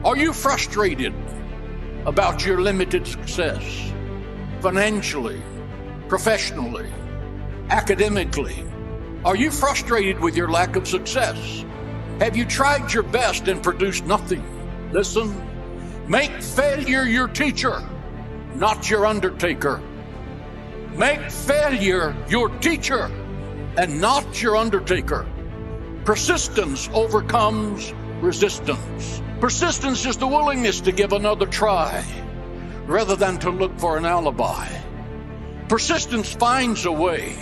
Are you frustrated about your limited success? Financially, professionally, academically? Are you frustrated with your lack of success? Have you tried your best and produced nothing? Listen, make failure your teacher, not your undertaker. Make failure your teacher and not your undertaker. Persistence overcomes resistance. Persistence is the willingness to give another try rather than to look for an alibi. Persistence finds a way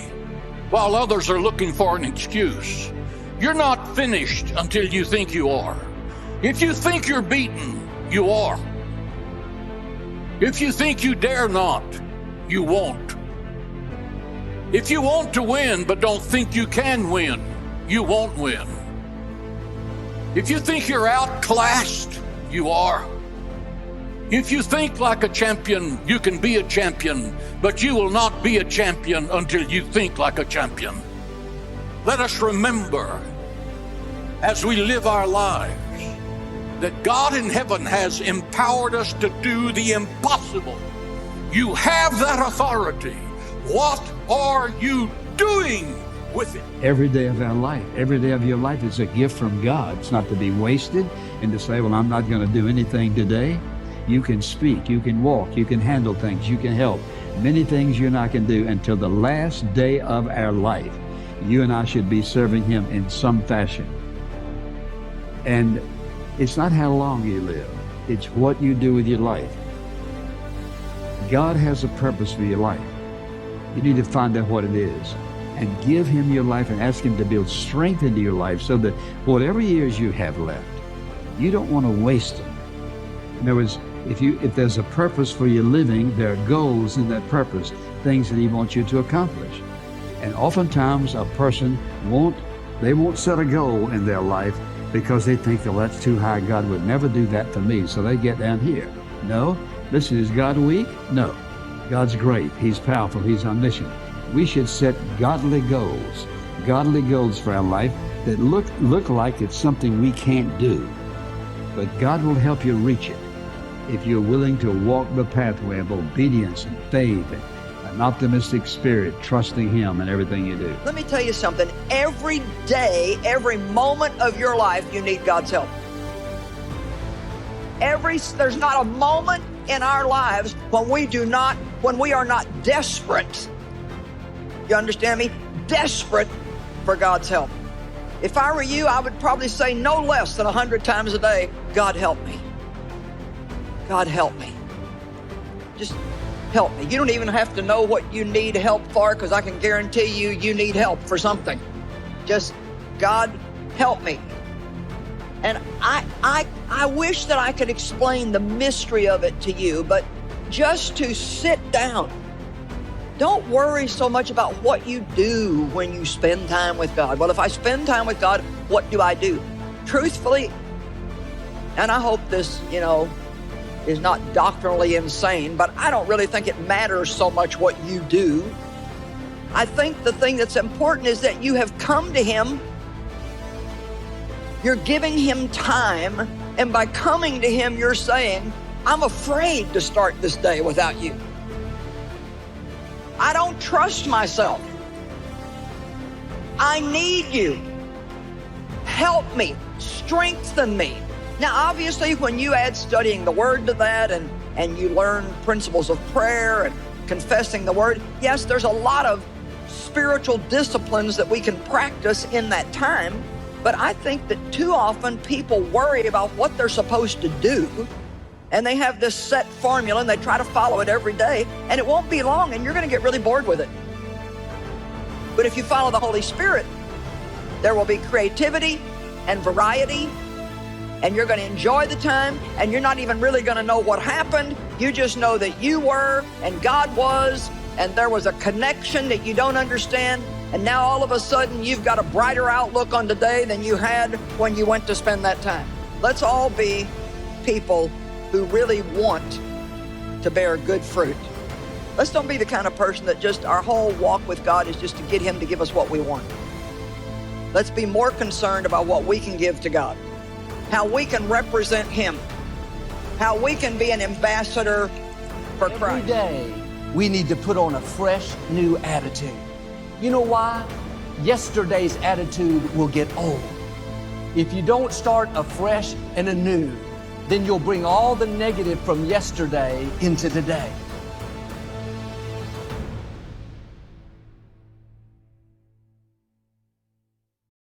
while others are looking for an excuse. You're not finished until you think you are. If you think you're beaten, you are. If you think you dare not, you won't. If you want to win but don't think you can win, you won't win. If you think you're outclassed, you are. If you think like a champion, you can be a champion, but you will not be a champion until you think like a champion. Let us remember, as we live our lives, that God in heaven has empowered us to do the impossible. You have that authority. What are you doing with it? Every day of our life, every day of your life is a gift from God. It's not to be wasted and to say, well, I'm not going to do anything today. You can speak, you can walk, you can handle things, you can help. Many things you're not going to do until the last day of our life. You and I should be serving Him in some fashion. And it's not how long you live, it's what you do with your life. God has a purpose for your life. You need to find out what it is and give Him your life and ask Him to build strength into your life so that whatever years you have left, you don't want to waste them. In other words, if there's a purpose for your living, there are goals in that purpose, things that He wants you to accomplish. And oftentimes a person won't set a goal in their life because they think, well, that's too high. God would never do that for me. So they get down here. No, listen, is God weak? No. God's great. He's powerful. He's omniscient. We should set godly goals for our life that look like it's something we can't do. But God will help you reach it if you're willing to walk the pathway of obedience and faith and an optimistic spirit, trusting Him in everything you do. Let me tell you something. Every day, every moment of your life, you need God's help. There's not a moment in our lives when we are not desperate. You understand me? Desperate for God's help. If I were you, I would probably say no less than 100 times a day, God help me. God help me. Just help me. You don't even have to know what you need help for, because I can guarantee you need help for something. Just, God help me. And I wish that I could explain the mystery of it to you, but just to sit down. Don't worry so much about what you do when you spend time with God. Well, if I spend time with God, what do I do? Truthfully, and I hope this, is not doctrinally insane, but I don't really think it matters so much what you do. I think the thing that's important is that you have come to Him. You're giving Him time, and by coming to Him, you're saying, I'm afraid to start this day without you. I don't trust myself. I need you. Help me, strengthen me. Now, obviously, when you add studying the Word to that and you learn principles of prayer and confessing the Word, yes, there's a lot of spiritual disciplines that we can practice in that time. But I think that too often people worry about what they're supposed to do, and they have this set formula and they try to follow it every day, and it won't be long and you're going to get really bored with it. But if you follow the Holy Spirit, there will be creativity and variety, and you're going to enjoy the time, and you're not even really going to know what happened. You just know that you were and God was, and there was a connection that you don't understand, and now all of a sudden you've got a brighter outlook on today than you had when you went to spend that time. Let's all be people who really want to bear good fruit. Let's don't be the kind of person that just our whole walk with God is just to get Him to give us what we want. Let's be more concerned about what we can give to God, how we can represent Him how we can be an ambassador for Every Christ. day, we need to put on a fresh, new attitude. You know why? Yesterday's attitude will get old. If you don't start afresh and anew, then you'll bring all the negative from yesterday into today.